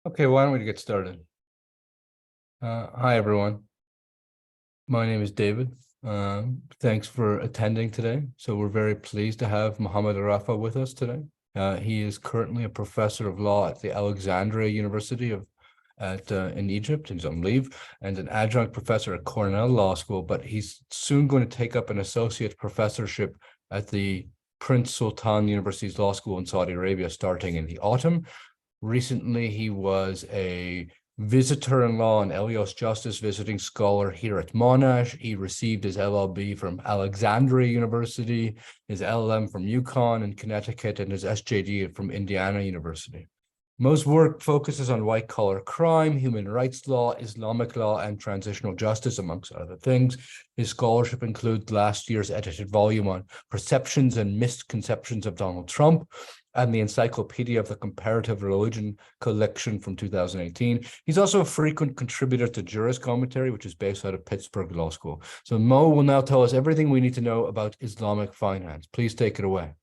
Okay, why don't we get started? Hi, everyone. My name is David. Thanks for attending today. So we're very pleased to have Mohammed Arafa with us today. He is currently a professor of law at the Alexandria University in Egypt. He's on leave, and an adjunct professor at Cornell Law School, but he's soon going to take up an associate professorship at the Prince Sultan University's Law School in Saudi Arabia starting in the autumn. Recently, he was a visitor-in-law and Elios Justice visiting scholar here at Monash. He received his LLB from Alexandria University, his LLM from UConn in Connecticut, and his SJD from Indiana University. Most work focuses on white-collar crime, human rights law, Islamic law, and transitional justice, amongst other things. His scholarship includes last year's edited volume on perceptions and misconceptions of Donald Trump, and the Encyclopedia of the Comparative Religion collection from 2018. He's also a frequent contributor to Juris Commentary, which is based out of Pittsburgh Law School. So Mo will now tell us everything we need to know about Islamic finance. Please take it away.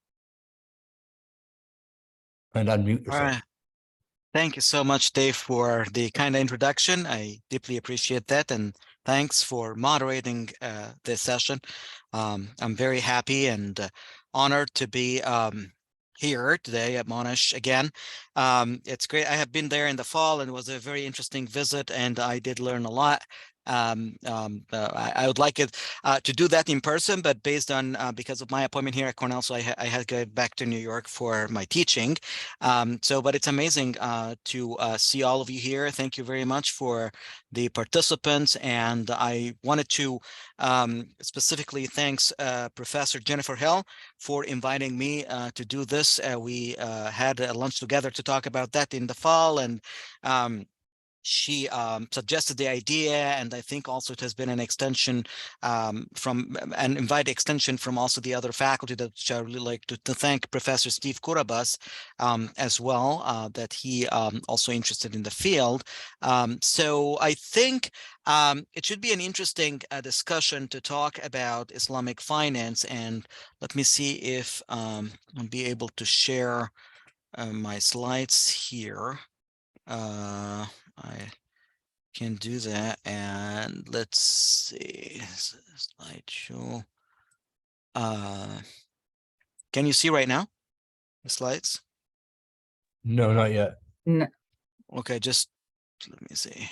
And unmute yourself. All right. Thank you so much, Dave, for the kind of introduction. I deeply appreciate that. And thanks for moderating this session. I'm very happy and honored to be here today at Monash again. It's great. I have been there in the fall and it was a very interesting visit, and I did learn a lot. I would like it to do that in person, but based on because of my appointment here at Cornell, so I had to go back to New York for my teaching. But it's amazing to see all of you here. Thank you very much for the participants, and I wanted to specifically thanks Professor Jennifer Hill for inviting me to do this. We had a lunch together to talk about that in the fall, and she suggested the idea, and I think also it has been an extension from an invited extension from also the other faculty, that which I really like to thank Professor Steve Kurabas as well, that he also interested in the field. So I think it should be an interesting discussion to talk about Islamic finance. And let me see if I'll be able to share my slides here. I can do that, and let's see, slideshow. Can you see right now the slides? No, not yet. No. Okay, just let me see.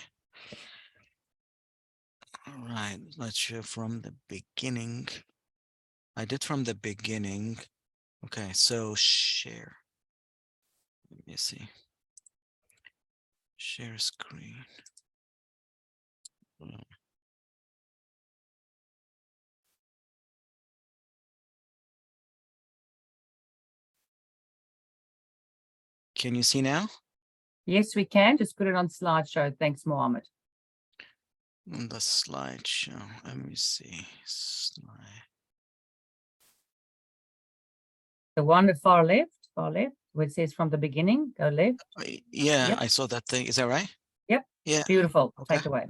All right, let's show from the beginning. I did from the beginning. Okay, so share. Let me see. Share screen. Can you see now? Yes, we can. Just put it on slideshow. Thanks, Mohammed. On the slideshow, let me see. Slide. The one at far left, where it says from the beginning, go left. Yeah, Yep. I saw that thing. Is that right? Yep. Yeah. Beautiful. Okay. Take away.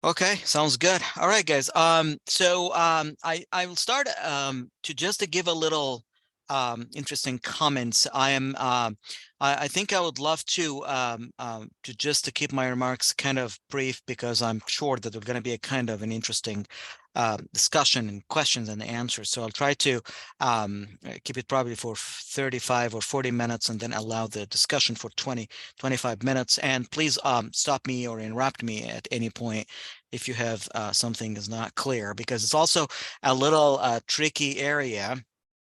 Okay, sounds good. All right, guys. I will start to give a little interesting comments. I think I would love to just to keep my remarks kind of brief, because I'm sure that there's going to be a kind of an interesting discussion and questions and answers. So I'll try to keep it probably for 35 or 40 minutes, and then allow the discussion for 25 minutes. And please stop me or interrupt me at any point if you have something is not clear, because it's also a little tricky area,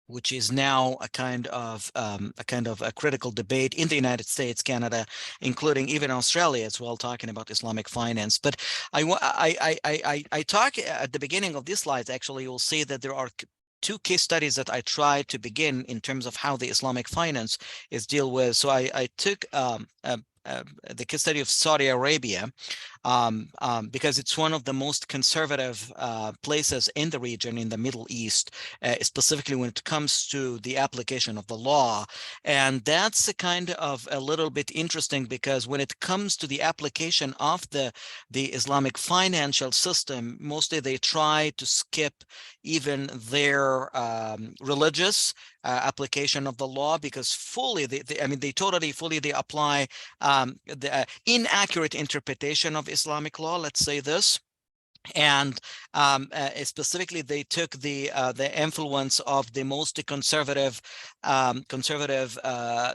which is now a kind of a critical debate in the United States, Canada, including even Australia as well, talking about Islamic finance. But I talk at the beginning of these slides. Actually, you'll see that there are two case studies that I try to begin in terms of how the Islamic finance is dealt with. So I took the case study of Saudi Arabia, because it's one of the most conservative places in the region, in the Middle East, specifically when it comes to the application of the law. And that's kind of a little bit interesting, because when it comes to the application of the Islamic financial system, mostly they try to skip even their religious application of the law, because fully, I mean, they totally fully they apply the inaccurate interpretation of Islamic law, let's say this. And specifically, they took the influence of the most conservative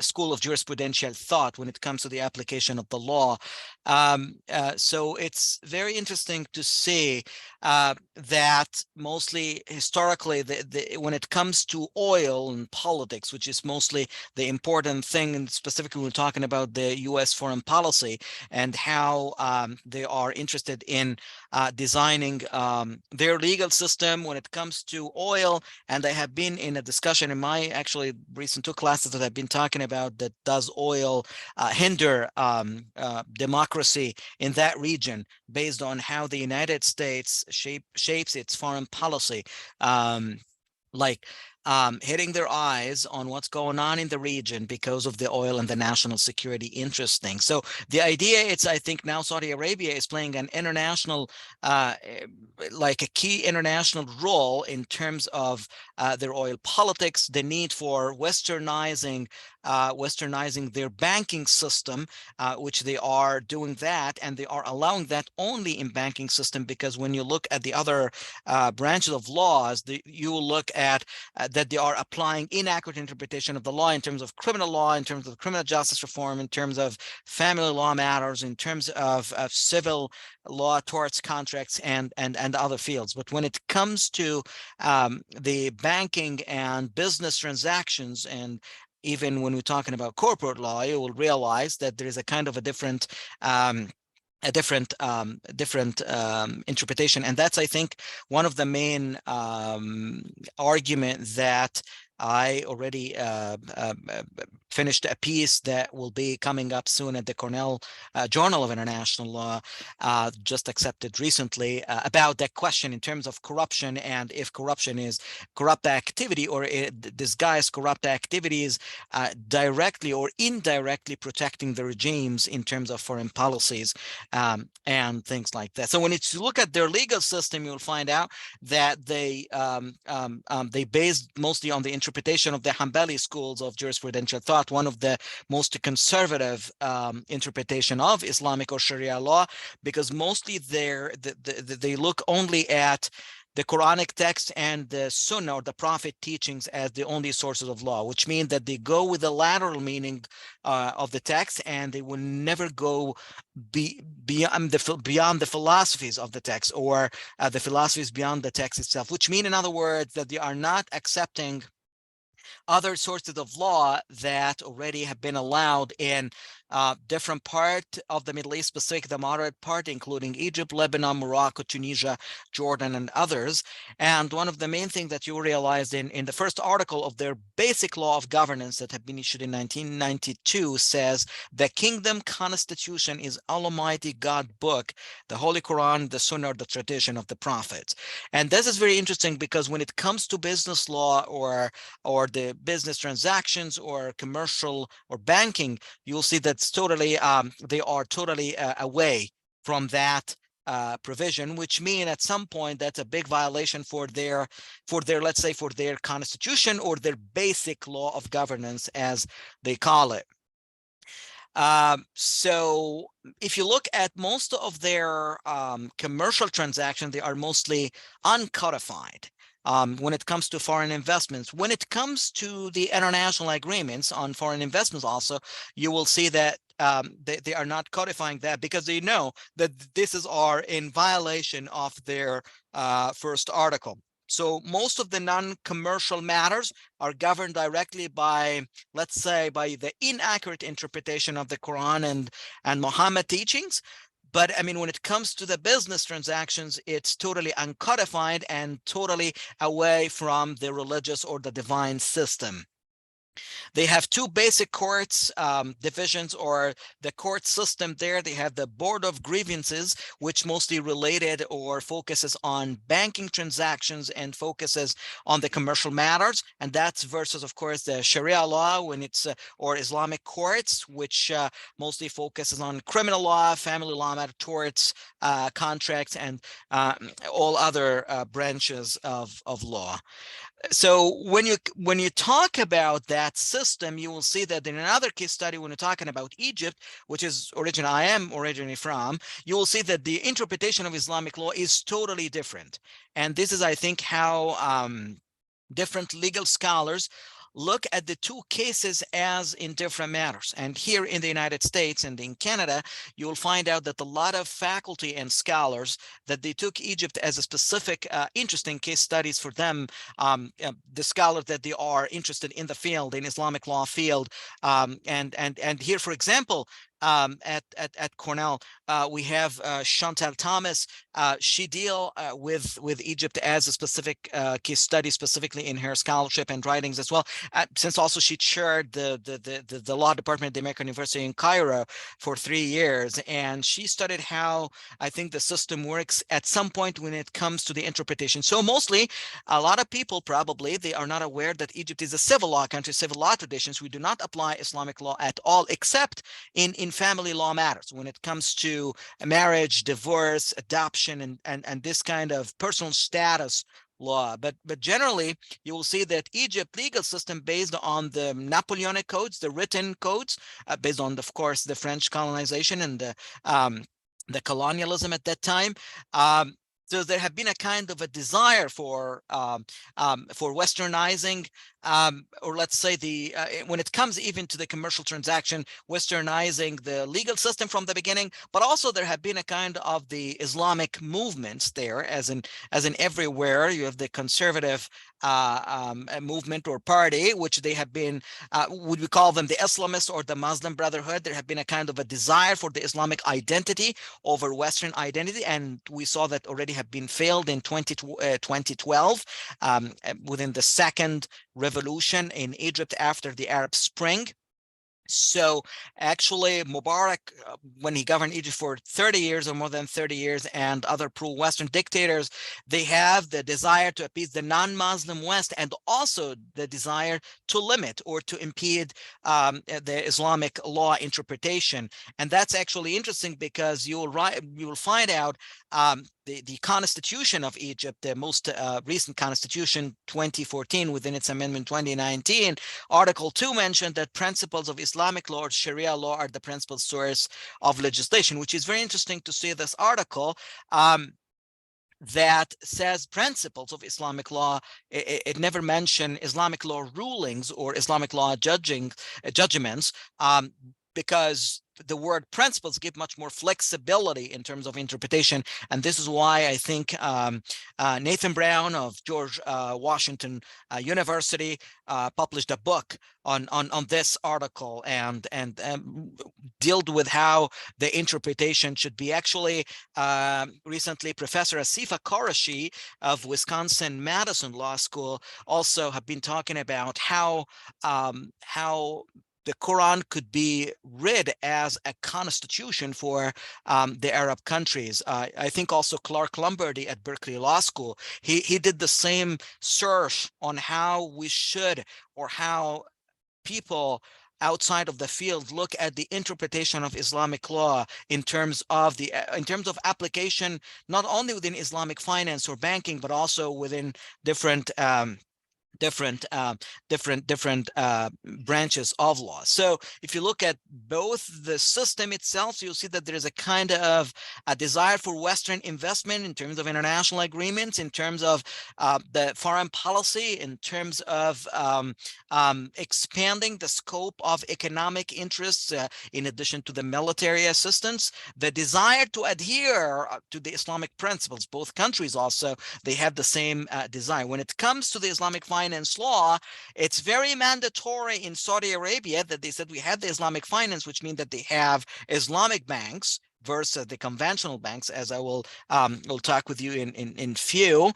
school of jurisprudential thought when it comes to the application of the law. So it's very interesting to see that mostly historically, when it comes to oil and politics, which is mostly the important thing, and specifically we're talking about the U.S. foreign policy and how they are interested in designing their legal system when it comes to oil. And I have been in a discussion in my actually recent 2 classes that I've been talking about, that does oil hinder democracy in that region, based on how the United States shapes its foreign policy. Like hitting their eyes on what's going on in the region because of the oil and the national security interest thing. So the idea is, I think now Saudi Arabia is playing an international, like a key international role in terms of their oil politics, the need for westernizing their banking system, which they are doing that, and they are allowing that only in banking system, because when you look at the other branches of laws, you will look at that they are applying inaccurate interpretation of the law in terms of criminal law, in terms of criminal justice reform, in terms of family law matters, in terms of civil law, torts, contracts, and other fields. But when it comes to the banking and business transactions, and even when we're talking about corporate law, you will realize that there is a kind of a different interpretation. And that's, I think, one of the main argument that I already finished a piece that will be coming up soon at the Cornell Journal of International Law, just accepted recently, about that question in terms of corruption, and if corruption is corrupt activity, or disguised corrupt activities, directly or indirectly protecting the regimes in terms of foreign policies, and things like that. So when you look at their legal system, you'll find out that they based mostly on the interpretation of the Hanbali schools of jurisprudential thought, one of the most conservative interpretation of Islamic or Sharia law, because mostly they look only at the Quranic text and the Sunnah, or the Prophet teachings, as the only sources of law, which means that they go with the lateral meaning of the text, and they will never go beyond the philosophies of the text, or the philosophies beyond the text itself, which mean, in other words, that they are not accepting other sources of law that already have been allowed in different part of the Middle East, specific the moderate part, including Egypt, Lebanon, Morocco, Tunisia, Jordan, and others. And one of the main things that you realized in the first article of their basic law of governance that have been issued in 1992 says the kingdom constitution is Almighty God book, the Holy Quran, the Sunnah, or the tradition of the prophets. And this is very interesting, because when it comes to business law, or the business transactions, or commercial or banking, you'll see that totally they are totally away from that provision, which mean at some point that's a big violation for their let's say for their constitution, or their basic law of governance, as they call it. So if you look at most of their commercial transactions, they are mostly uncodified. When it comes to foreign investments, when it comes to the international agreements on foreign investments, also, you will see that they are not codifying that, because they know that this are in violation of their first article. So most of the non-commercial matters are governed directly by, let's say, by the inaccurate interpretation of the Quran and Muhammad teachings. But I mean, when it comes to the business transactions, it's totally uncodified and totally away from the religious or the divine system. They have two basic courts divisions, or the court system there. They have the Board of Grievances, which mostly related or focuses on banking transactions and focuses on the commercial matters. And that's versus, of course, the Sharia law when it's or Islamic courts, which mostly focuses on criminal law, family law, matter, torts, contracts, and all other branches of law. So when you talk about that system, you will see that in another case study, when you're talking about Egypt, which is I am originally from, you will see that the interpretation of Islamic law is totally different. And this is, I think, how different legal scholars look at the two cases as in different matters. And here in the United States and in Canada, you will find out that a lot of faculty and scholars, that they took Egypt as a specific interesting case studies for them, the scholars that they are interested in the field, in Islamic law field. And here, for example, at Cornell, we have Chantal Thomas. She deal with Egypt as a specific case study, specifically in her scholarship and writings as well. Since also she chaired the law department at the American University in Cairo for 3 years, and she studied how I think the system works at some point when it comes to the interpretation. So mostly, a lot of people probably they are not aware that Egypt is a civil law country, civil law traditions. We do not apply Islamic law at all, except in family law matters when it comes to marriage, divorce, adoption, and this kind of personal status law. But generally, you will see that Egypt legal system based on the Napoleonic codes, the written codes, based on, of course, the French colonization and the colonialism at that time. So there have been a kind of a desire for westernizing, or let's say when it comes even to the commercial transaction, westernizing the legal system from the beginning. But also there have been a kind of the Islamic movements there, as in everywhere. You have the conservative movement or party, which they have been, would we call them the Islamists or the Muslim Brotherhood? There have been a kind of a desire for the Islamic identity over Western identity, and we saw that already have been failed in 2012 within the second revolution in Egypt after the Arab Spring. So actually, Mubarak, when he governed Egypt for 30 years or more than 30 years, and other pro-Western dictators, they have the desire to appease the non-Muslim West, and also the desire to limit or to impede the Islamic law interpretation. And that's actually interesting, because you will find out the Constitution of Egypt, the most recent Constitution, 2014, within its amendment 2019, Article 2 mentioned that principles of Islamic law or Sharia law are the principal source of legislation, which is very interesting to see this article that says principles of Islamic law. It never mentioned Islamic law rulings or Islamic law judgments, because the word principles give much more flexibility in terms of interpretation. And this is why I think Nathan Brown of George Washington University published a book on this article and dealt with how the interpretation should be. Actually, recently, Professor Asifa Qureshi of Wisconsin-Madison Law School also have been talking about how the Quran could be read as a constitution for the Arab countries. I think also Clark Lombardi at Berkeley Law School, he did the same search on how we should, or how people outside of the field look at the interpretation of Islamic law in terms of application, not only within Islamic finance or banking, but also within different branches of law. So if you look at both the system itself, you'll see that there is a kind of a desire for Western investment in terms of international agreements, in terms of the foreign policy, in terms of expanding the scope of economic interests, in addition to the military assistance, the desire to adhere to the Islamic principles. Both countries also, they have the same desire. When it comes to the Islamic finance law, it's very mandatory in Saudi Arabia that they said we have the Islamic finance, which means that they have Islamic banks versus the conventional banks, as I will talk with you in few.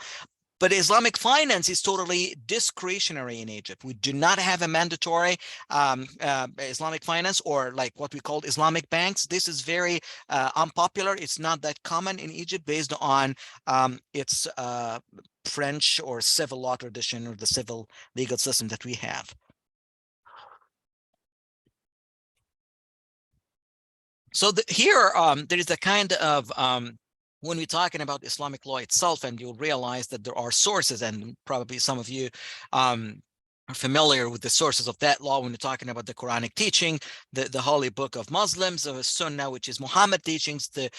But Islamic finance is totally discretionary in Egypt. We do not have a mandatory Islamic finance, or like what we call Islamic banks. This is very unpopular. It's not that common in Egypt based on its French or civil law tradition, or the civil legal system that we have. So here, there is a kind of when we're talking about Islamic law itself, and you'll realize that there are sources, and probably some of you are familiar with the sources of that law when you're talking about the Quranic teaching, the holy book of Muslims, the Sunnah, which is Muhammad teachings, the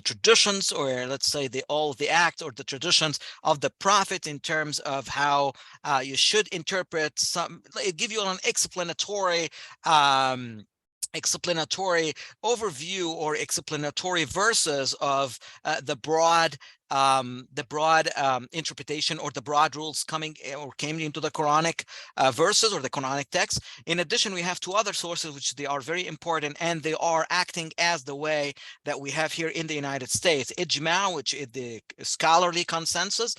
traditions, or let's say all the acts or the traditions of the Prophet in terms of how you should interpret some, give you an explanatory overview or explanatory verses of the broad interpretation, or the broad rules came into the Quranic verses or the Quranic text. In addition, we have two other sources which they are very important, and they are acting as the way that we have here in the United States. Ijma, which is the scholarly consensus,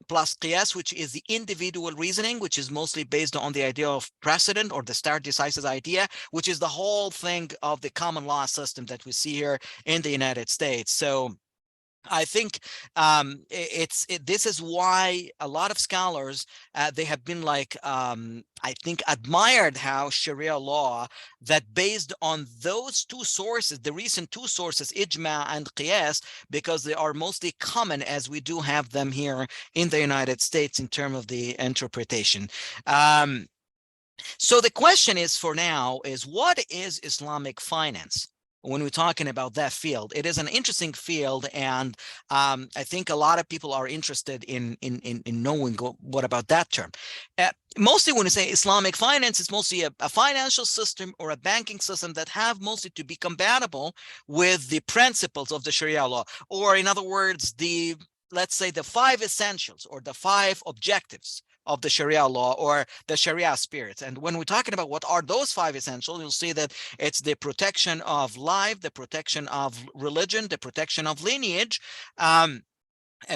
plus qiyas, which is the individual reasoning, which is mostly based on the idea of precedent, or the stare decisis idea, which is the whole thing of the common law system that we see here in the United States. So I think this is why a lot of scholars, they have been like, I think, admired how Sharia law, that based on those two sources, the recent two sources, Ijma and Qiyas, because they are mostly common as we do have them here in the United States in terms of the interpretation. So the question is, for now, is what is Islamic finance? When we're talking about that field, it is an interesting field, and I think a lot of people are interested in knowing what about that term. Mostly when we say Islamic finance, it's mostly a financial system or a banking system that have mostly to be compatible with the principles of the Sharia law, or in other words, let's say the 5 essentials or the 5 objectives of the Sharia law, or the Sharia spirit. And when we're talking about what are those 5 essentials, you'll see that it's the protection of life, the protection of religion, the protection of lineage,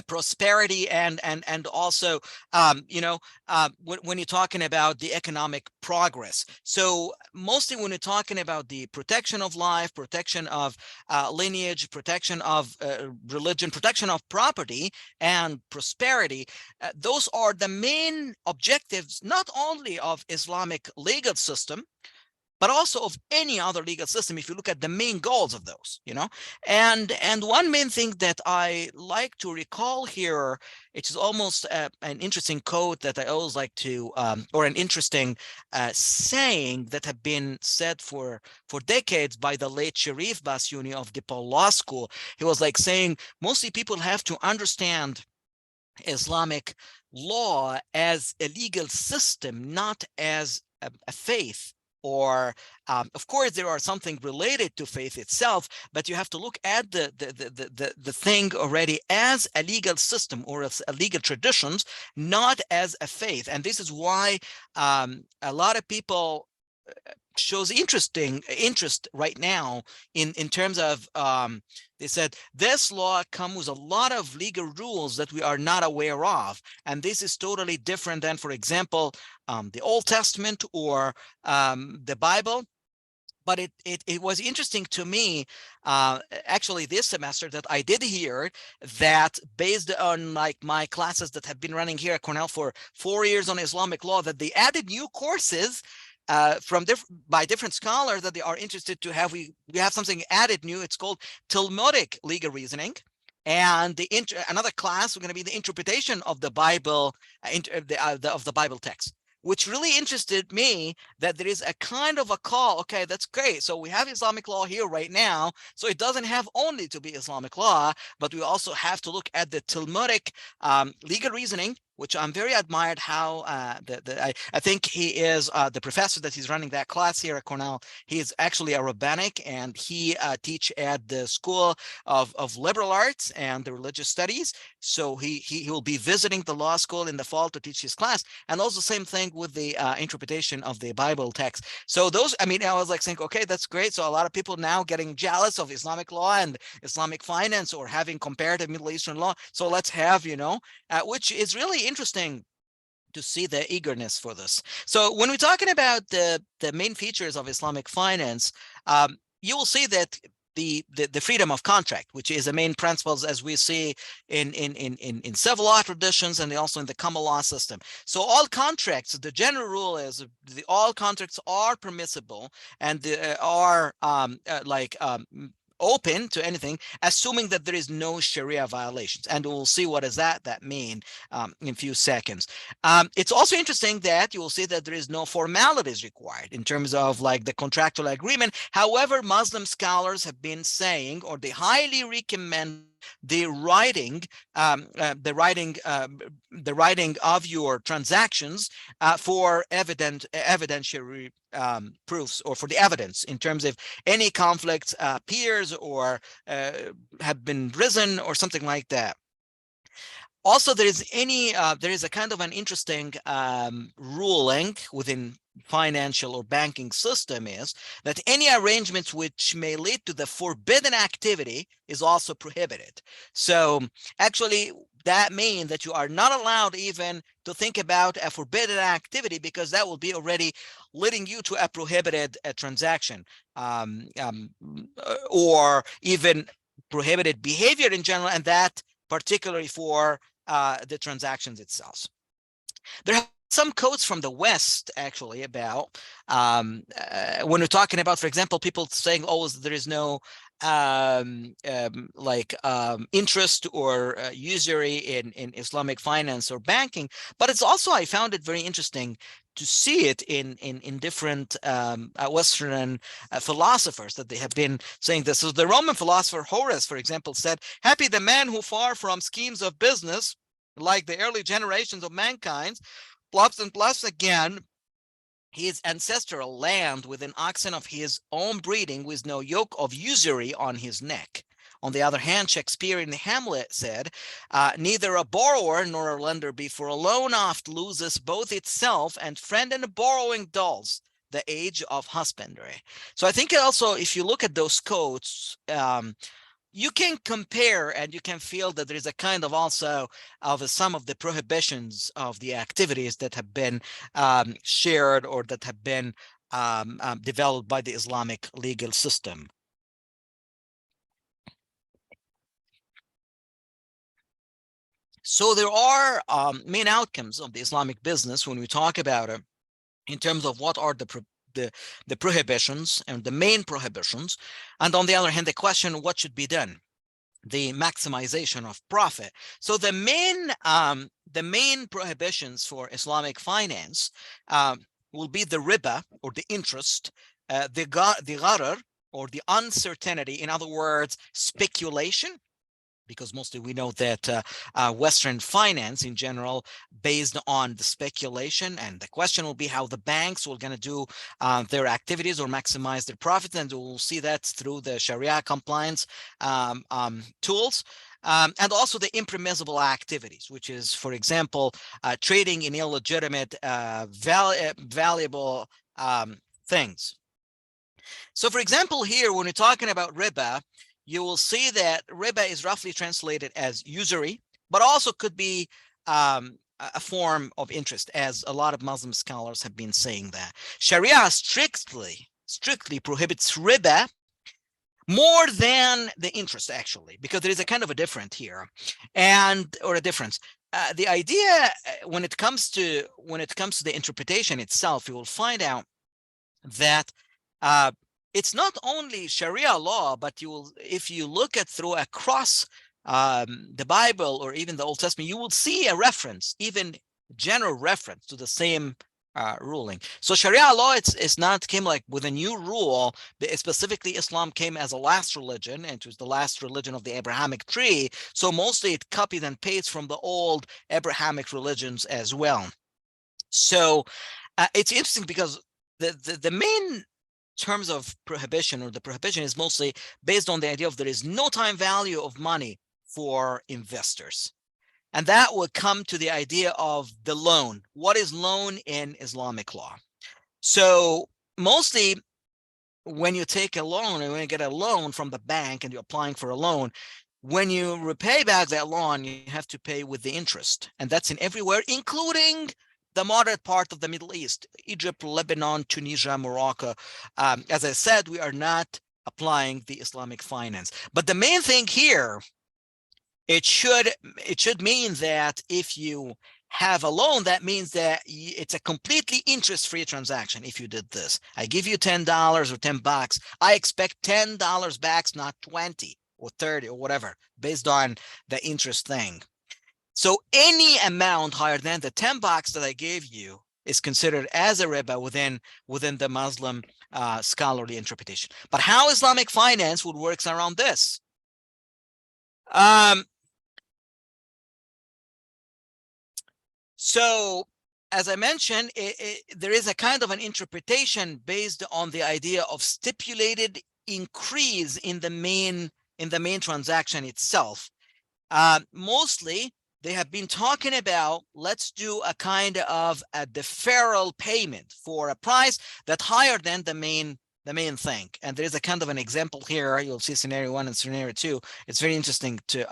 prosperity, and also when you're talking about the economic progress. So mostly when you're talking about the protection of life, protection of lineage, protection of religion, protection of property, and prosperity, those are the main objectives, not only of Islamic legal system, but also of any other legal system, if you look at the main goals of those, and one main thing that I like to recall here, it is almost an interesting quote that I always like to, or an interesting saying that have been said for decades by the late Sharif Basuni of DePaul Law School. He was like saying, mostly people have to understand Islamic law as a legal system, not as a faith. Or of course, there are something related to faith itself, but you have to look at the thing already as a legal system or as a legal traditions, not as a faith. And this is why a lot of people shows interest right now in terms of they said this law comes with a lot of legal rules that we are not aware of, and this is totally different than, for example, the Old Testament or the Bible. But it was interesting to me, actually, this semester, that I did hear that, based on like my classes that have been running here at Cornell for 4 years on Islamic law, that they added new courses by different scholars that they are interested to have. We have something added new. It's called Talmudic legal reasoning, and another class we're going to be the interpretation of the Bible, of the Bible text, which really interested me, that there is a kind of a call. Okay, that's great. So we have Islamic law here right now. So it doesn't have only to be Islamic law, but we also have to look at the Talmudic legal reasoning which I'm very admired how I think he is the professor that he's running that class here at Cornell. He is actually a rabbinic, and he teach at the School of Liberal Arts and the Religious Studies. So he will be visiting the law school in the fall to teach his class, and also same thing with the interpretation of the Bible text. So those, I mean, I was like saying, okay, that's great. So a lot of people now getting jealous of Islamic law and Islamic finance, or having comparative Middle Eastern law. So let's have, which is really interesting to see the eagerness for this. So when we're talking about the main features of Islamic finance, you will see that the freedom of contract, which is the main principles as we see in civil law traditions and also in the common law system. So all contracts, the general rule is all contracts are permissible and are open to anything, assuming that there is no Sharia violations. And we'll see what does that mean in a few seconds. It's also interesting that you will see that there is no formalities required in terms of like the contractual agreement. However, Muslim scholars have been saying, or they highly recommend the writing of your transactions for evidentiary proofs, or for the evidence in terms of any conflicts appears or have been risen or something like that. Also, there is a kind of an interesting ruling within financial or banking system, is that any arrangements which may lead to the forbidden activity is also prohibited. So actually, that means that you are not allowed even to think about a forbidden activity, because that will be already leading you to a prohibited transaction, or even prohibited behavior in general, and that particularly for the transactions itself. There are some quotes from the West actually about when we're talking about, for example, people saying, oh, there is no interest or usury in Islamic finance or banking. But it's also, I found it very interesting to see it in different Western philosophers, that they have been saying this. So the Roman philosopher Horace, for example, said, "Happy the man who, far from schemes of business, like the early generations of mankind, plows again his ancestral land with an oxen of his own breeding, with no yoke of usury on his neck." On the other hand, Shakespeare in Hamlet said, "Neither a borrower nor a lender be, for a loan oft loses both itself and friend, and borrowing dulls the age of husbandry." So I think also, if you look at those quotes, you can compare and you can feel that there is a kind of also of some of the prohibitions of the activities that have been shared or that have been developed by the Islamic legal system. So there are main outcomes of the Islamic business when we talk about it, in terms of what are the prohibitions and the main prohibitions, and on the other hand, the question, what should be done, the maximization of profit. So the main prohibitions for Islamic finance will be the riba, or the interest, the gharar, or the uncertainty, in other words, speculation, because mostly we know that Western finance in general based on the speculation, and the question will be how the banks will going to do their activities or maximize their profits, and we'll see that through the Sharia compliance tools. And also the impermissible activities, which is, for example, trading in illegitimate valuable things. So for example, here, when we're talking about riba, you will see that riba is roughly translated as usury, but also could be a form of interest, as a lot of Muslim scholars have been saying that. Sharia strictly prohibits riba more than the interest, actually, because there is a kind of a difference here, or a difference. The idea when it comes to the interpretation itself, you will find out that it's not only Sharia law, but if you look at through across the Bible or even the Old Testament, you will see a reference, even general reference, to the same ruling. So Sharia law, it's not came like with a new rule. Specifically, Islam came as a last religion, and it was the last religion of the Abrahamic tree. So mostly it copied and pastes from the old Abrahamic religions as well. So it's interesting because the main terms of prohibition, or the prohibition, is mostly based on the idea of there is no time value of money for investors. And that would come to the idea of the loan. What is loan in Islamic law? So mostly when you take a loan, and when you get a loan from the bank and you're applying for a loan, when you repay back that loan, you have to pay with the interest. And that's in everywhere, including the moderate part of the Middle East, Egypt, Lebanon, Tunisia, Morocco. As I said, we are not applying the Islamic finance. But the main thing here, it should mean that if you have a loan, that means that it's a completely interest-free transaction. If you did this, I give you $10 or $10, I expect $10 back, not 20 or 30 or whatever, based on the interest thing. So any amount higher than the $10 that I gave you is considered as a riba within the Muslim scholarly interpretation. But how Islamic finance would work around this? So, as I mentioned, there is a kind of an interpretation based on the idea of stipulated increase in the main transaction itself. Mostly, they have been talking about, let's do a kind of a deferral payment for a price that's higher than the main thing. And there is a kind of an example here. You'll see scenario 1 and scenario 2. It's very interesting to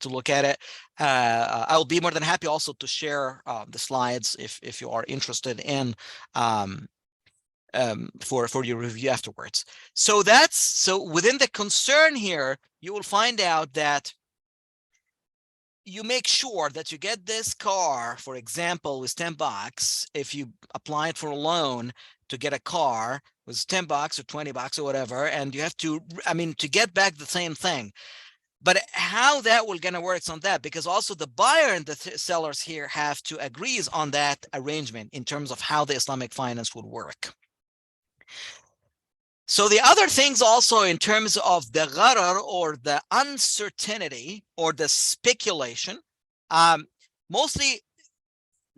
look at it. I'll be more than happy also to share the slides if you are interested in for your review afterwards. So within the concern here, you will find out that you make sure that you get this car, for example, with $10. If you applied for a loan to get a car with $10 or $20 or whatever, and you have to, to get back the same thing. But how that will gonna work on that, because also the buyer and the sellers here have to agree on that arrangement in terms of how the Islamic finance would work. So the other things also in terms of the gharar, or the uncertainty, or the speculation, mostly,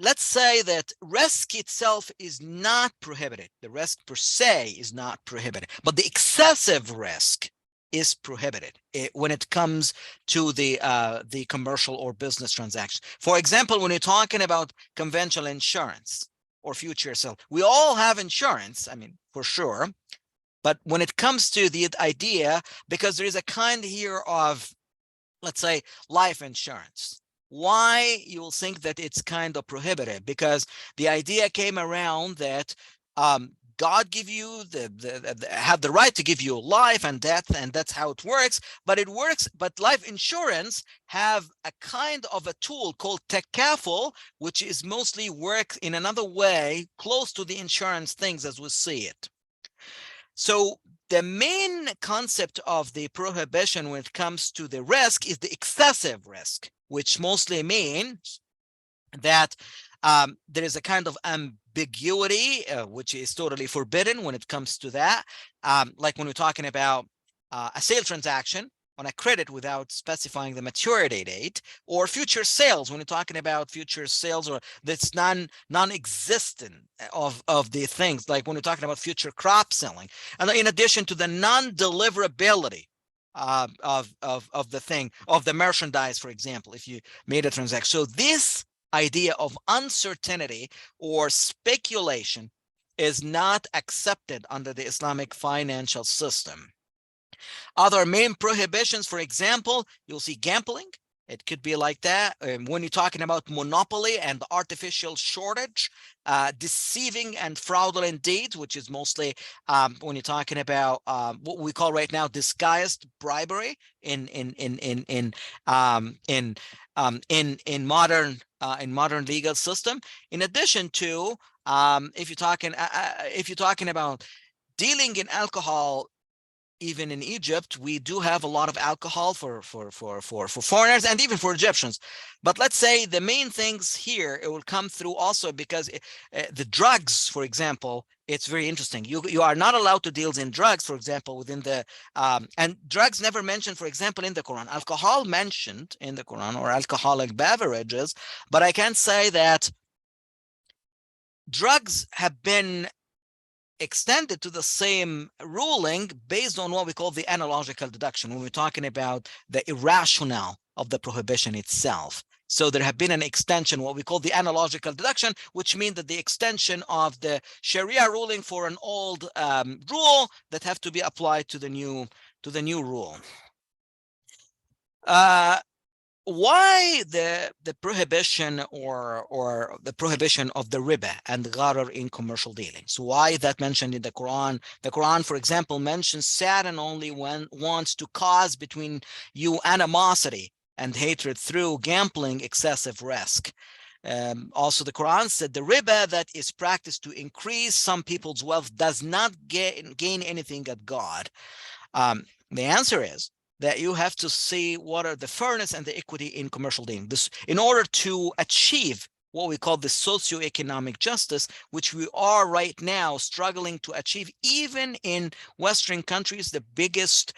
let's say that risk itself is not prohibited. The risk per se is not prohibited, but the excessive risk is prohibited when it comes to the commercial or business transaction. For example, when you're talking about conventional insurance or future sale, we all have insurance, for sure. But when it comes to the idea, because there is a kind here of, let's say, life insurance, why you will think that it's kind of prohibited? Because the idea came around that God give you have the right to give you life and death, and that's how it works. But it works. But life insurance have a kind of a tool called takaful, which is mostly work in another way, close to the insurance things as we see it. So the main concept of the prohibition when it comes to the risk is the excessive risk, which mostly means that there is a kind of ambiguity, which is totally forbidden when it comes to that. Like when we're talking about a sale transaction on a credit without specifying the maturity date, or future sales when you're talking about future sales, or that's non-existent of the things, like when you're talking about future crop selling, and in addition to the non-deliverability of the thing, of the merchandise, for example, if you made a transaction. So this idea of uncertainty or speculation is not accepted under the Islamic financial system. Other main prohibitions, for example, you'll see gambling. It could be like that. When you're talking about monopoly and artificial shortage, deceiving and fraudulent deeds, which is mostly when you're talking about what we call right now disguised bribery in modern legal system. In addition to if you're talking about dealing in alcohol even in Egypt, we do have a lot of alcohol for foreigners and even for Egyptians. But let's say the main things here, it will come through also because the drugs, for example, it's very interesting. You are not allowed to deal in drugs, for example, within the and drugs never mentioned, for example, in the Quran. Alcohol mentioned in the Quran, or alcoholic beverages, but I can say that drugs have been extended to the same ruling based on what we call the analogical deduction, when we're talking about the irrationale of the prohibition itself. So there have been an extension, what we call the analogical deduction, which means that the extension of the Sharia ruling for an old rule that have to be applied to the new rule. Why the prohibition or the prohibition of the riba and gharar in commercial dealings? Why is that mentioned in the Quran? The Quran, for example, mentions Satan only when wants to cause between you animosity and hatred through gambling excessive risk. Also, the Quran said the riba that is practiced to increase some people's wealth does not gain anything at God. The answer is that you have to see what are the fairness and the equity in commercial dealing. This, in order to achieve what we call the socioeconomic justice, which we are right now struggling to achieve, even in Western countries, the biggest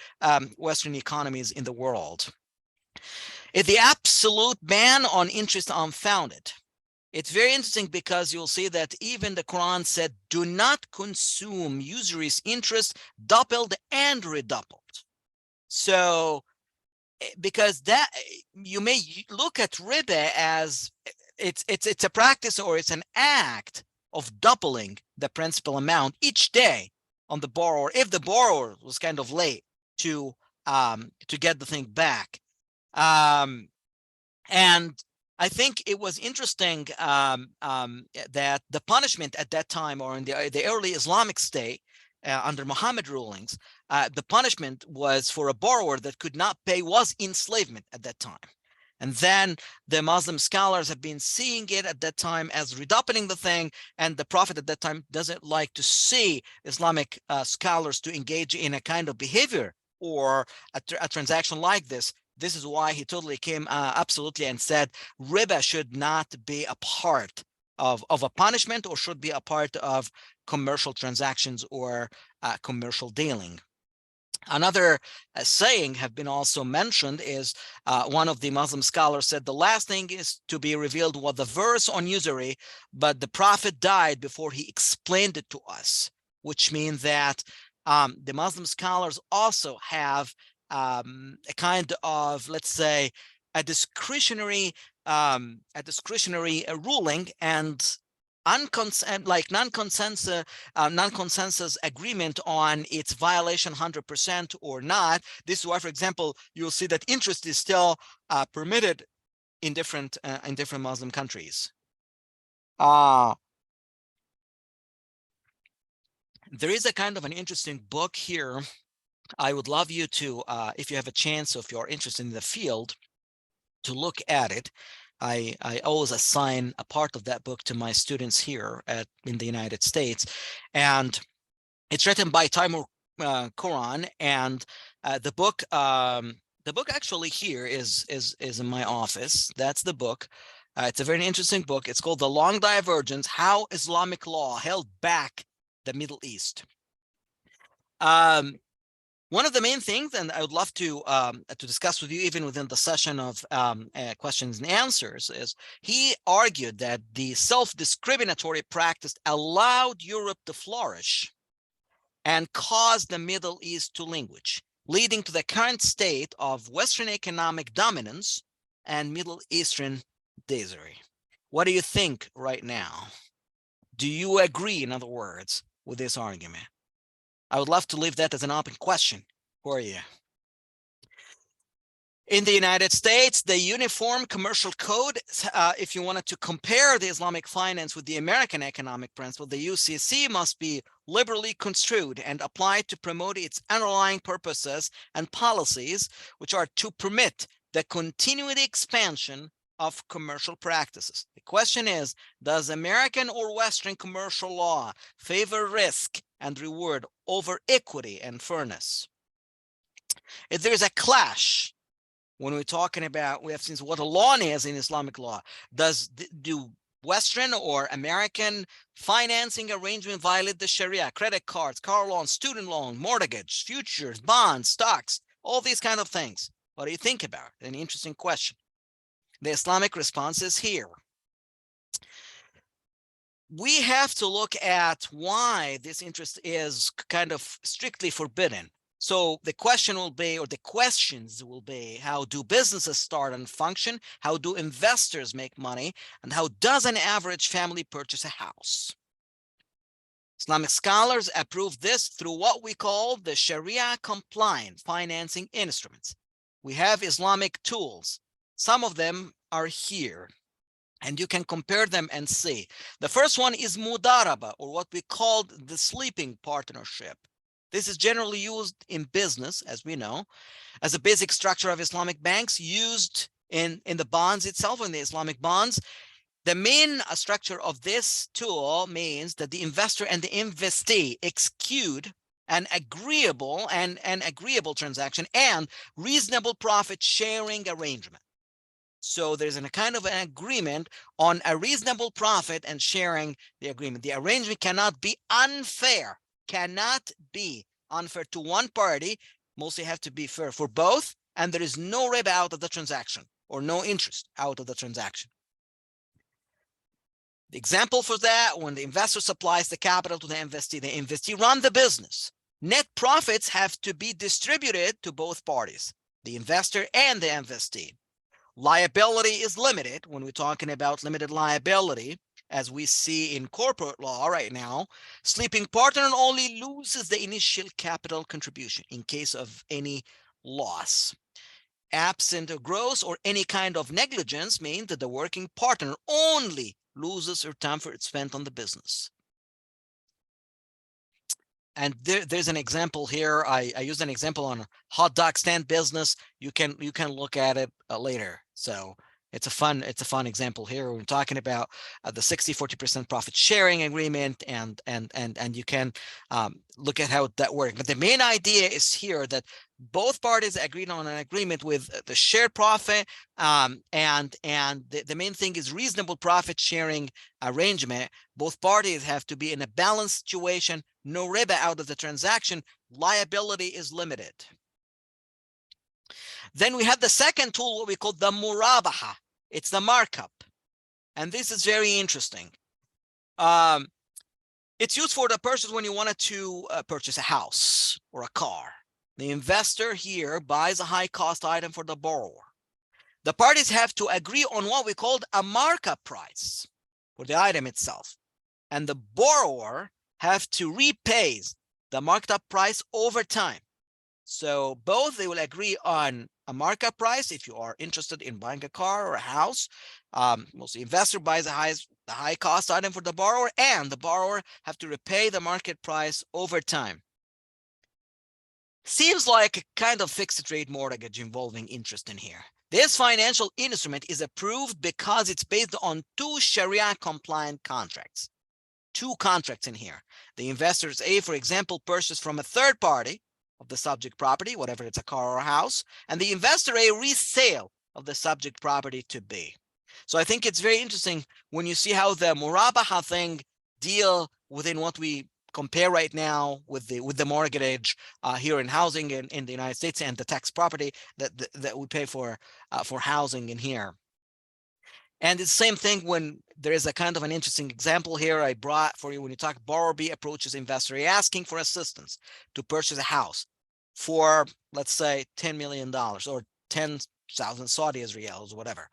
Western economies in the world. It's the absolute ban on interest unfounded. It's very interesting because you'll see that even the Quran said, do not consume usurious interest doubled and redoubled. So, because that you may look at riba as it's a practice or it's an act of doubling the principal amount each day on the borrower if the borrower was kind of late to get the thing back. And I think it was interesting that the punishment at that time, or in the early Islamic state, under Muhammad rulings, the punishment was for a borrower that could not pay was enslavement at that time. And then the Muslim scholars have been seeing it at that time as redoubling the thing, and the Prophet at that time doesn't like to see Islamic scholars to engage in a kind of behavior or a transaction like this. This is why he totally came absolutely and said riba should not be a part of a punishment or should be a part of commercial transactions or commercial dealing. Another saying have been also mentioned is one of the Muslim scholars said the last thing is to be revealed was the verse on usury, but the Prophet died before he explained it to us, which means that the Muslim scholars also have a kind of, let's say, a discretionary ruling and non-consensus agreement on its violation 100% or not. This is why, for example, you'll see that interest is still permitted in different Muslim countries. There is a kind of an interesting book here. I would love you to, if you have a chance, if you're interested in the field, to look at it. I always assign a part of that book to my students here in the United States, and it's written by Timur Quran. And the book actually here is in my office. That's the book. It's a very interesting book. It's called The Long Divergence: How Islamic Law Held Back the Middle East. One of the main things, and I would love to discuss with you even within the session of questions and answers, is he argued that the self-discriminatory practice allowed Europe to flourish and caused the Middle East to languish, leading to the current state of Western economic dominance and Middle Eastern misery. What do you think right now? Do you agree, in other words, with this argument? I would love to leave that as an open question for you. In the United States, the Uniform Commercial Code, if you wanted to compare the Islamic finance with the American economic principle, the UCC must be liberally construed and applied to promote its underlying purposes and policies, which are to permit the continued expansion of commercial practices. The question is, does American or Western commercial law favor risk and reward over equity and fairness? If there is a clash, when we're talking about, we have seen what a law is in Islamic law. Do Western or American financing arrangement violate the Sharia? Credit cards, car loans, student loan, mortgage, futures, bonds, stocks, all these kind of things. What do you think about it? An interesting question. The Islamic response is here. We have to look at why this interest is kind of strictly forbidden. So the question will be, or the questions will be, how do businesses start and function? How do investors make money? And how does an average family purchase a house? Islamic scholars approve this through what we call the Sharia compliant financing instruments. We have Islamic tools. Some of them are here, and you can compare them and see. The first one is mudaraba, or what we call the sleeping partnership. This is generally used in business, as we know, as a basic structure of Islamic banks, used in the bonds itself, in the Islamic bonds. The main structure of this tool means that the investor and the investee execute an agreeable transaction and reasonable profit sharing arrangement. So there's a kind of an agreement on a reasonable profit and sharing the agreement. The arrangement cannot be unfair, to one party, mostly have to be fair for both, and there is no riba out of the transaction or no interest out of the transaction. The example for that, when the investor supplies the capital to the investee run the business. Net profits have to be distributed to both parties, the investor and the investee. Liability is limited. When we're talking about limited liability, as we see in corporate law right now, sleeping partner only loses the initial capital contribution in case of any loss. Absent of gross or any kind of negligence means that the working partner only loses her time for it spent on the business. And there's an example here. I used an example on a hot dog stand business. You can look at it later. So it's a fun example here. We're talking about the 60-40% profit sharing agreement, and you can look at how that works. But the main idea is here that both parties agreed on an agreement with the shared profit, and the main thing is reasonable profit sharing arrangement. Both parties have to be in a balanced situation, no riba out of the transaction, liability is limited. Then we have the second tool, what we call the murabaha. It's the markup. And this is very interesting. It's used for the purchase when you wanted to purchase a house or a car. The investor here buys a high cost item for the borrower. The parties have to agree on what we called a markup price for the item itself. And the borrower have to repay the marked up price over time. So both, they will agree on a markup price if you are interested in buying a car or a house. Mostly investor buys the high cost item for the borrower, and the borrower have to repay the market price over time. Seems like a kind of fixed rate mortgage involving interest in here. This financial instrument is approved because it's based on two Sharia compliant contracts. Two contracts in here. The investors A, for example, purchased from a third party of the subject property, whatever it's a car or a house, and the investor A resale of the subject property to B. So I think it's very interesting when you see how the murabaha thing deal within what we compare right now with the mortgage here in housing in the United States, and the tax property that we pay for housing in here. And it's the same thing when there is a kind of an interesting example here I brought for you. When you talk borrower B approaches investor A asking for assistance to purchase a house for, let's say, $10 million or 10,000 Saudi riyals, whatever.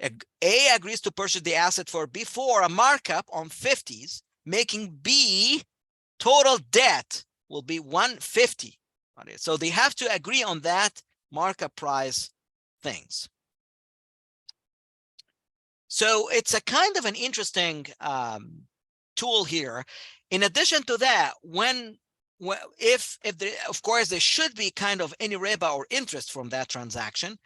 A agrees to purchase the asset for B for a markup on 50s, making B total debt will be 150. So they have to agree on that markup price things. So it's a kind of an interesting tool here. In addition to that, if there, of course, there should be kind of any riba or interest from that transaction,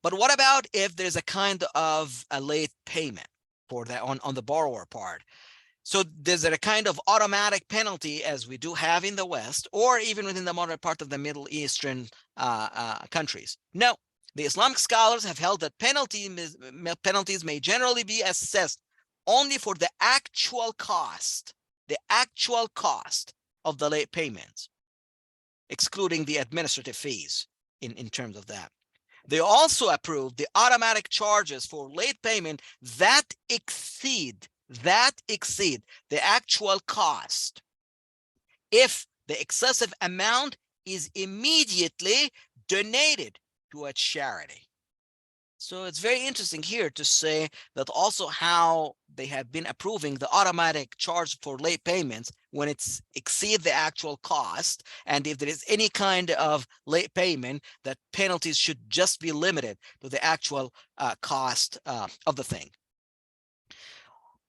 but what about if there's a kind of a late payment for that on the borrower part? So there's a kind of automatic penalty as we do have in the West, or even within the moderate part of the Middle Eastern countries. No, the Islamic scholars have held that penalties may generally be assessed only for the actual cost of the late payments, excluding the administrative fees in terms of that. They also approved the automatic charges for late payment that exceed the actual cost if the excessive amount is immediately donated to a charity. So it's very interesting here to say that also how they have been approving the automatic charge for late payments when it's exceed the actual cost, and if there is any kind of late payment, that penalties should just be limited to the actual cost of the thing.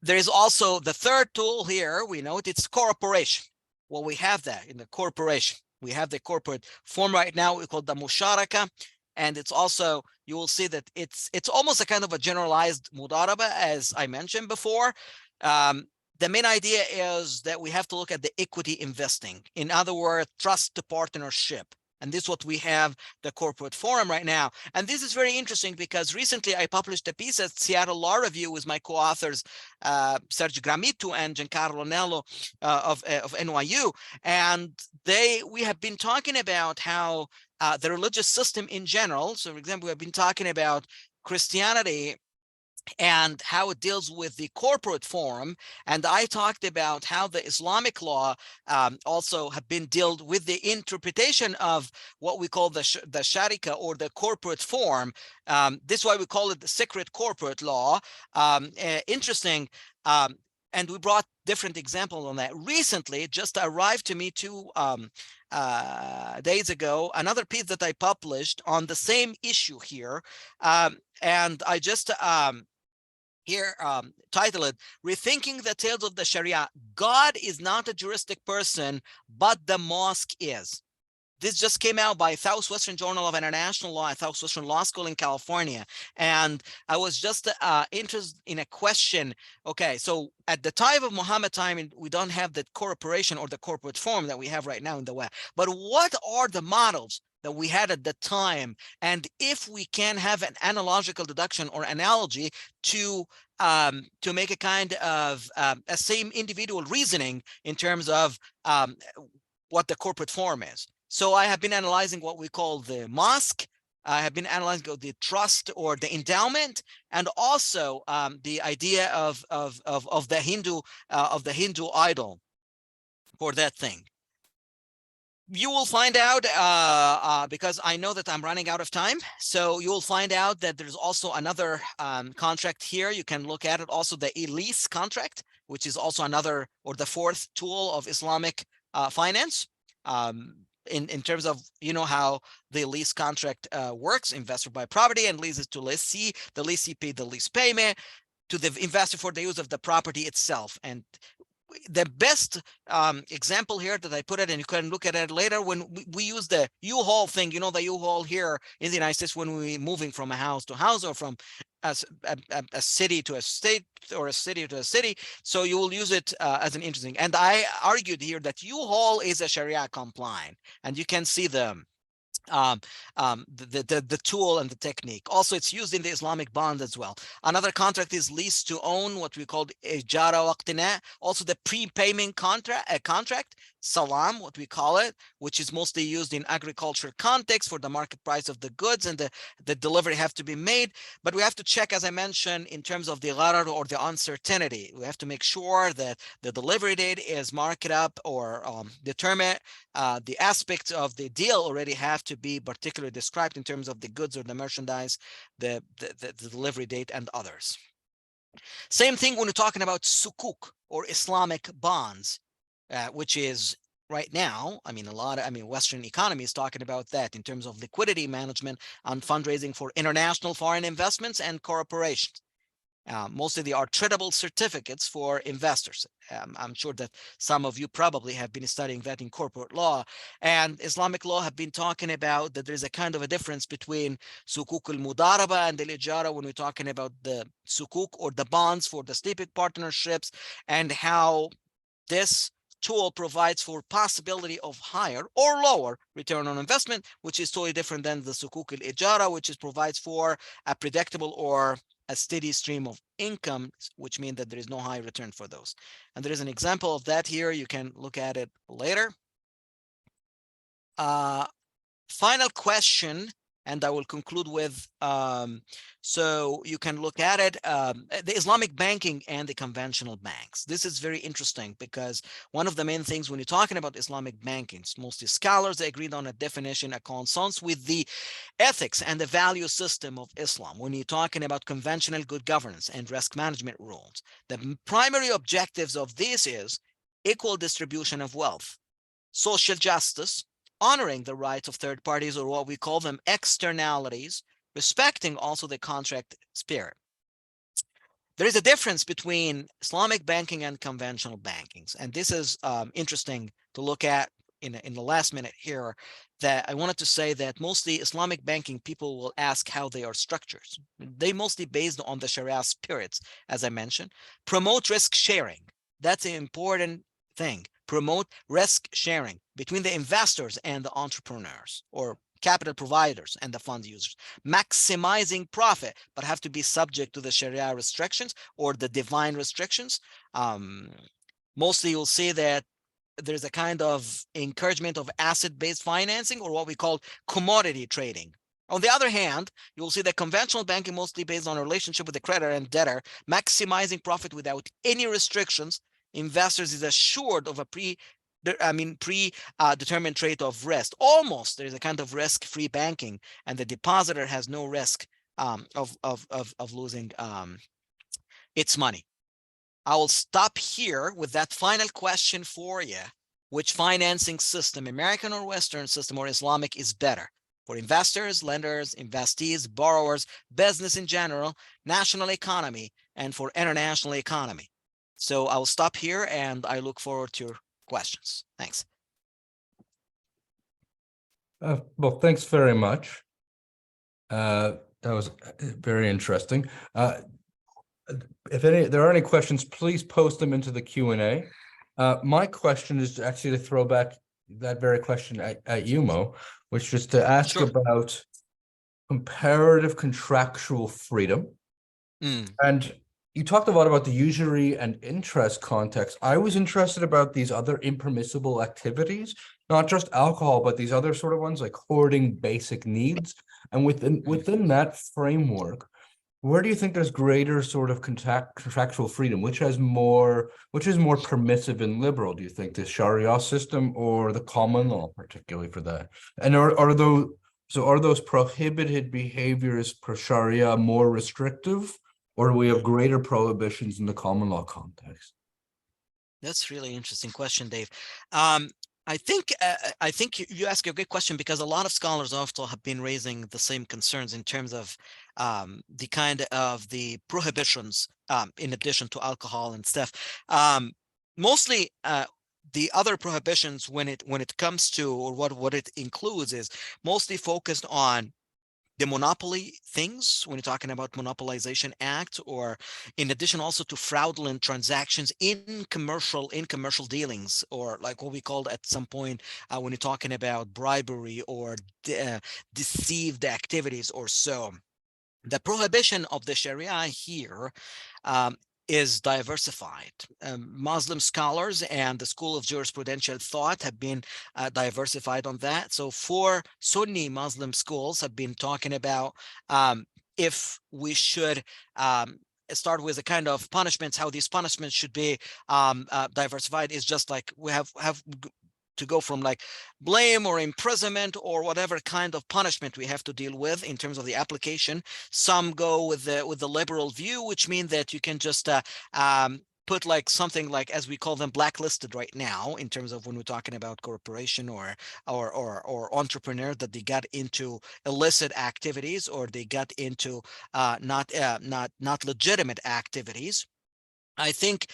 There is also the third tool here. We note it's corporation. Well, we have that in the corporation. We have the corporate form right now. We call the musharaka. And it's also, you will see that it's almost a kind of a generalized mudaraba, as I mentioned before. The main idea is that we have to look at the equity investing. In other words, trust to partnership. And this is what we have the corporate forum right now. And this is very interesting because recently I published a piece at Seattle Law Review with my co-authors, Sergio Gramito and Giancarlo Nello of NYU. And we have been talking about how the religious system in general, so for example, we have been talking about Christianity and how it deals with the corporate form. And I talked about how the Islamic law also have been dealt with the interpretation of what we call the sharika, or the corporate form. This is why we call it the secret corporate law. Interesting. And we brought different examples on that. Recently, it just arrived to me 2 days ago, another piece that I published on the same issue here. And I just here titled, Rethinking the Tales of the Sharia. God is not a juristic person, but the mosque is. This just came out by Southwestern Journal of International Law at Southwestern Law School in California. And I was just interested in a question. Okay, so at the time of Muhammad time, we don't have the corporation or the corporate form that we have right now in the West. But what are the models that we had at the time? And if we can have an analogical deduction or analogy to make a kind of a same individual reasoning in terms of what the corporate form is. So I have been analyzing what we call the mosque. I have been analyzing the trust or the endowment, and also the idea of the Hindu idol for that thing. You will find out because I know that I'm running out of time. So you will find out that there's also another contract here. You can look at it. Also the lease contract, which is also another, or the fourth tool of Islamic finance. In terms of, you know, how the lease contract works, investor buy property and leases to lessee. The lessee paid the lease payment to the investor for the use of the property itself. And the best example here that I put it, and you can look at it later, when we use the U-Haul thing, you know, the U-Haul here in the United States, when we're moving from a house to house, or from a city to a state, or a city to a city. So you will use it as an interesting. And I argued here that U-Haul is a Sharia compliant, and you can see the tool and the technique. Also, it's used in the Islamic bond as well. Another contract is lease to own, what we call ijara waqtina. Also the prepayment contract, salam, what we call it, which is mostly used in agriculture context for the market price of the goods, and the delivery have to be made. But we have to check, as I mentioned, in terms of the gharar or the uncertainty. We have to make sure that the delivery date is marked up or determined. The aspects of the deal already have to be particularly described in terms of the goods or the merchandise, the delivery date, and others. Same thing when we're talking about sukuk or Islamic bonds, which is right now, Western economy is talking about that in terms of liquidity management and fundraising for international foreign investments and corporations. Mostly they are tradable certificates for investors. I'm sure that some of you probably have been studying that in corporate law, and Islamic law have been talking about that there's a kind of a difference between sukuk al-mudaraba and al-ijara when we're talking about the sukuk or the bonds for the sleeping partnerships, and how this tool provides for possibility of higher or lower return on investment, which is totally different than the sukuk al-ijara, which is provides for a predictable or a steady stream of income, which means that there is no high return for those. And there is an example of that here. You can look at it later. Final question, and I will conclude with, so you can look at it, the Islamic banking and the conventional banks. This is very interesting because one of the main things when you're talking about Islamic banking, mostly scholars agreed on a definition, a consensus with the ethics and the value system of Islam. When you're talking about conventional good governance and risk management rules, the primary objectives of this is equal distribution of wealth, social justice, honoring the rights of third parties, or what we call them externalities, respecting also the contract spirit. There is a difference between Islamic banking and conventional bankings, and this is interesting to look at in the last minute here. That I wanted to say that mostly Islamic banking people will ask how they are structured. They mostly based on the Sharia spirits, as I mentioned. Promote risk sharing. That's an important thing. Promote risk sharing between the investors and the entrepreneurs or capital providers and the fund users. Maximizing profit, but have to be subject to the Sharia restrictions or the divine restrictions. Mostly you'll see that there's a kind of encouragement of asset-based financing, or what we call commodity trading. On the other hand, you'll see that conventional banking mostly based on a relationship with the creditor and debtor, maximizing profit without any restrictions. Investors is assured of a predetermined rate of risk. Almost there's a kind of risk-free banking, and the depositor has no risk of losing its money. I will stop here with that final question for you. Which financing system, American or Western system or Islamic, is better for investors, lenders, investees, borrowers, business in general, national economy, and for international economy? So I will stop here and I look forward to your questions. Thanks. Well, thanks very much. That was very interesting. If there are any questions, please post them into the Q&A. My question is actually to throw back that very question at you, Mo, which is to ask about comparative contractual freedom. And you talked a lot about the usury and interest context. I was interested about these other impermissible activities, not just alcohol, but these other sort of ones like hoarding basic needs. And within that framework, where do you think there's greater sort of contractual freedom? Which is more permissive and liberal? Do you think the Sharia system or the common law, particularly for that? And are those prohibited behaviors per Sharia more restrictive, or do we have greater prohibitions in the common law context? That's a really interesting question, Dave. I think you ask a good question, because a lot of scholars also have been raising the same concerns in terms of the kind of the prohibitions in addition to alcohol and stuff. Mostly the other prohibitions when it comes to, or what it includes, is mostly focused on the monopoly things when you're talking about Monopolization Act, or in addition also to fraudulent transactions in commercial dealings, or like what we called at some point when you're talking about bribery or deceived activities or so. The prohibition of the Sharia here is diversified. Muslim scholars and the School of Jurisprudential Thought have been diversified on that. So 4 Sunni Muslim schools have been talking about if we should start with a kind of punishments, how these punishments should be diversified, is just like we have to go from like blame or imprisonment or whatever kind of punishment we have to deal with in terms of the application. Some go with the liberal view, which means that you can just put like something like, as we call them, blacklisted right now, in terms of when we're talking about corporation or entrepreneur, that they got into illicit activities, or they got into not legitimate activities. I think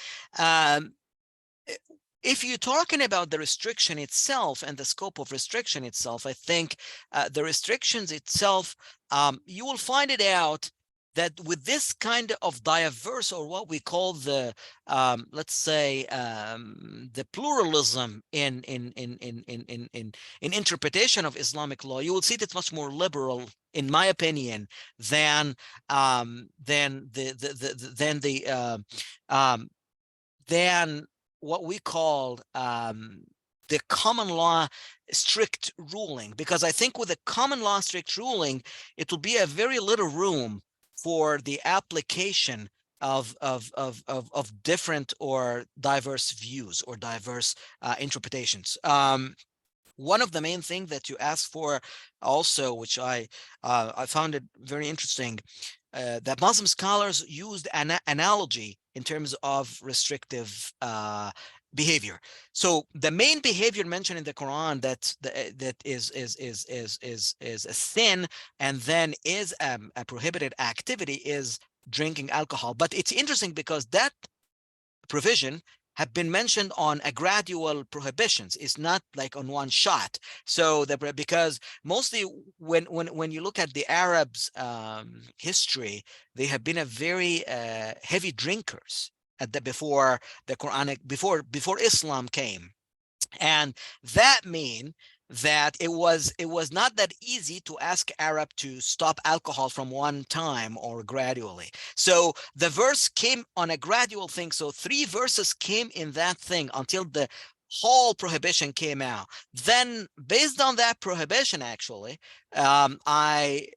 if you're talking about the restriction itself and the scope of restriction itself, I think the restrictions itself, you will find it out that with this kind of diverse, or what we call the, let's say, the pluralism in interpretation of Islamic law, you will see that it's much more liberal, in my opinion, than than what we call the common law strict ruling. Because I think with the common law strict ruling, it will be a very little room for the application of different or diverse views or diverse interpretations. One of the main things that you asked for also, which I found it very interesting, that Muslim scholars used an analogy in terms of restrictive behavior. So the main behavior mentioned in the Quran that is a sin, and then is a prohibited activity, is drinking alcohol. But it's interesting because that provision have been mentioned on a gradual prohibitions. It's not like on one shot. So because mostly when you look at the Arabs history, they have been a very heavy drinkers at before the Quranic, before Islam came. And that mean that it was not that easy to ask Arab to stop alcohol from one time or gradually. So the verse came on a gradual thing. So 3 verses came in that thing until the whole prohibition came out. Then based on that prohibition, actually, I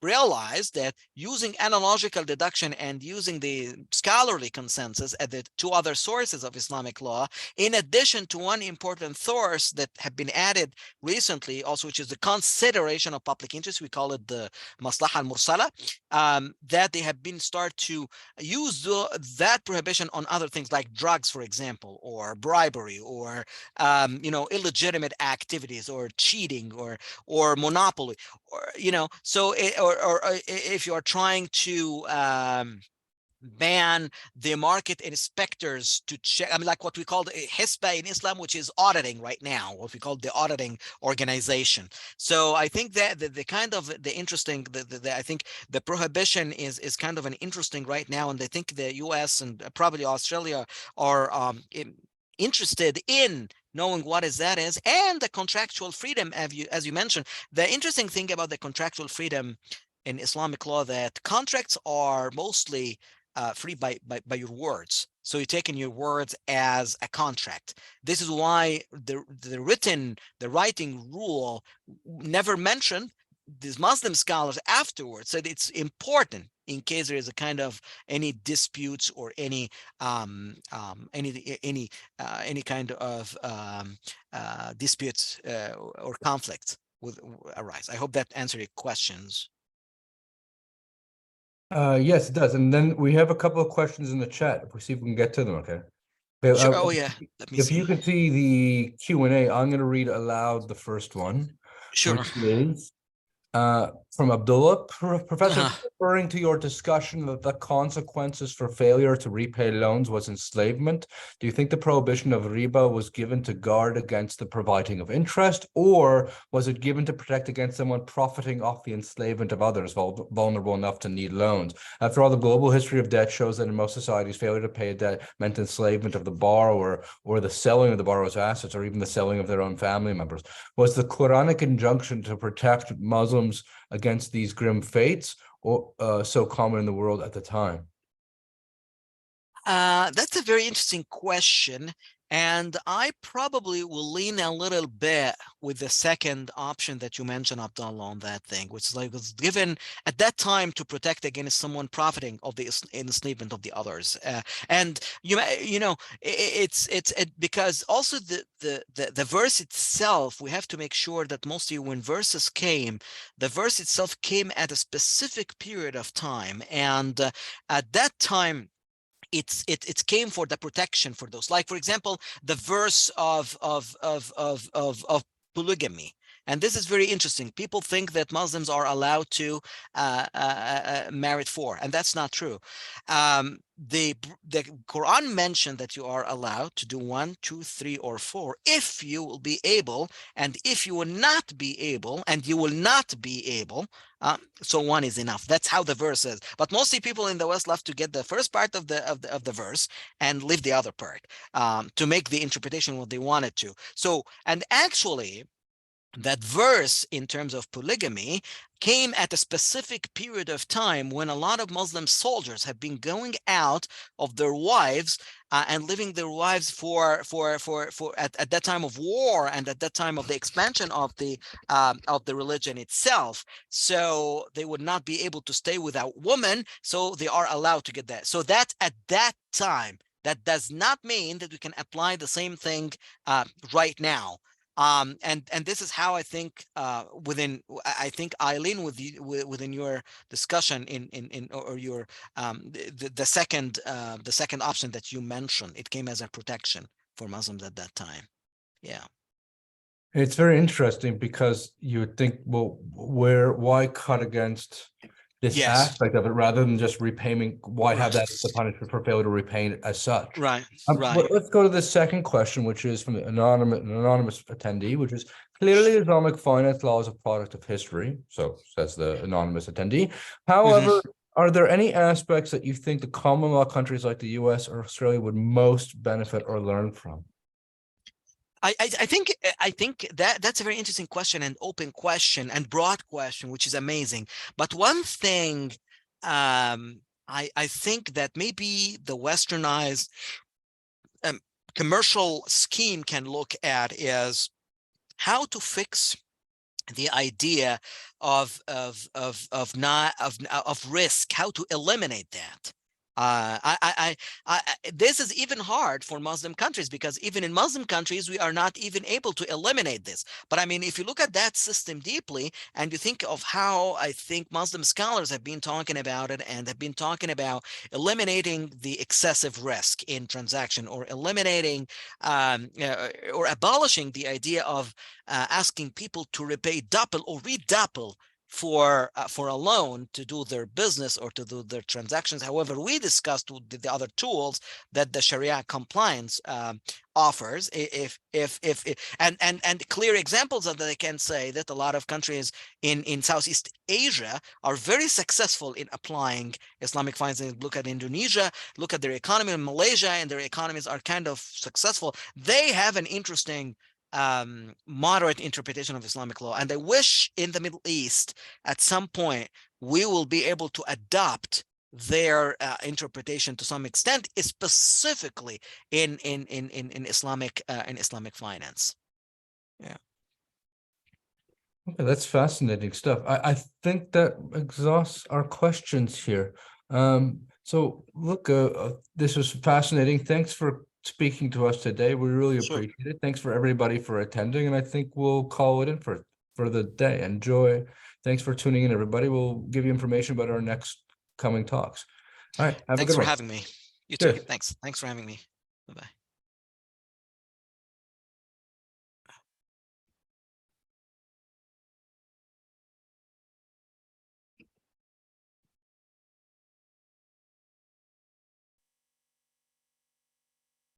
realized that using analogical deduction and using the scholarly consensus at the 2 other sources of Islamic law, in addition to one important source that have been added recently also, which is the consideration of public interest, we call it the maslaha al-mursala, that they have been start to use that prohibition on other things like drugs, for example, or bribery, or illegitimate activities, or cheating, or monopoly, or so or if you are trying to ban the market inspectors to check, I mean, like what we call the Hisba in Islam, which is auditing right now, what we call the auditing organization. So I think that the kind of the interesting, I think the prohibition is kind of an interesting right now, and I think the US and probably Australia are interested in knowing what that is, and the contractual freedom, as you mentioned. The interesting thing about the contractual freedom in Islamic law, that contracts are mostly free by your words. So you're taking your words as a contract. This is why the writing rule never mentioned. These Muslim scholars afterwards said it's important in case there is a kind of any disputes or any kind of disputes or conflicts with arise. I hope that answered your questions. Yes, it does. And then we have a couple of questions in the chat. If we see if we can get to them, okay? Sure. Oh yeah. Let me If see. you can see the Q&A, I'm going to read aloud the first one, Sure. which is from Abdullah. Professor, referring to your discussion that the consequences for failure to repay loans was enslavement, do you think the prohibition of riba was given to guard against the providing of interest, or was it given to protect against someone profiting off the enslavement of others vulnerable enough to need loans? After all, the global history of debt shows that in most societies, failure to pay a debt meant enslavement of the borrower, or the selling of the borrower's assets, or even the selling of their own family members. Was the Quranic injunction to protect Muslims against these grim fates, or so common in the world at the time? That's a very interesting question, and I probably will lean a little bit with the second option that you mentioned, Abdullah, on that thing, which is like was given at that time to protect against someone profiting of the enslavement of the others. And it's because also the verse itself, we have to make sure that mostly when verses came, the verse itself came at a specific period of time, and at that time it came for the protection for those. Like, for example, the verse of polygamy. And this is very interesting. People think that Muslims are allowed to marry four, and that's not true. The Quran mentioned that you are allowed to do 1, 2, 3, or 4 if you will be able, and if you will not be able, and you will not be able, so 1 is enough. That's how the verse is. But mostly people in the West love to get the first part of the verse and leave the other part to make the interpretation what they wanted to. So, and actually, that verse in terms of polygamy came at a specific period of time when a lot of Muslim soldiers have been going out of their wives and leaving their wives for at that time of war and at that time of the expansion of the religion itself. So they would not be able to stay without women, so they are allowed to get that. So that at that time, that does not mean that we can apply the same thing right now. And this is how I think I think Eileen, within your discussion or your the second option that you mentioned, it came as a protection for Muslims at that time. Yeah. It's very interesting because you would think, well, why cut against this Yes. aspect of it rather than just repayment? Why have Right. that as the punishment for failure to repay it as such? Right. But let's go to the second question, which is from an anonymous attendee, which is clearly Islamic finance law is a product of history. So says the anonymous attendee. However, are there any aspects that you think the common law countries like the US or Australia would most benefit or learn from? I think that's a very interesting question and open question and broad question, which is amazing. But one thing I think that maybe the westernized commercial scheme can look at is how to fix the idea of risk, how to eliminate that. This is even hard for Muslim countries, because even in Muslim countries, we are not even able to eliminate this. But I mean, if you look at that system deeply and you think of how I think Muslim scholars have been talking about it and have been talking about eliminating the excessive risk in transaction, or eliminating or abolishing the idea of asking people to repay double or redouble for a loan to do their business or to do their transactions. However, we discussed the other tools that the Sharia compliance offers. And clear examples of that, I can say that a lot of countries in Southeast Asia are very successful in applying Islamic finance. Look at Indonesia, look at their economy in Malaysia, and their economies are kind of successful. They have an interesting moderate interpretation of Islamic law. And I wish in the Middle East at some point we will be able to adopt their interpretation to some extent, specifically in Islamic finance. Yeah. Okay, that's fascinating stuff. I think that exhausts our questions here. So look, this was fascinating. Thanks for speaking to us today. We really appreciate it. Thanks for everybody for attending, and I think we'll call it in for the day. Enjoy. Thanks for tuning in, everybody. We'll give you information about our next coming talks. All right. Have a good one. Thanks for having me. You too. Cheers. Thanks for having me. Bye-bye.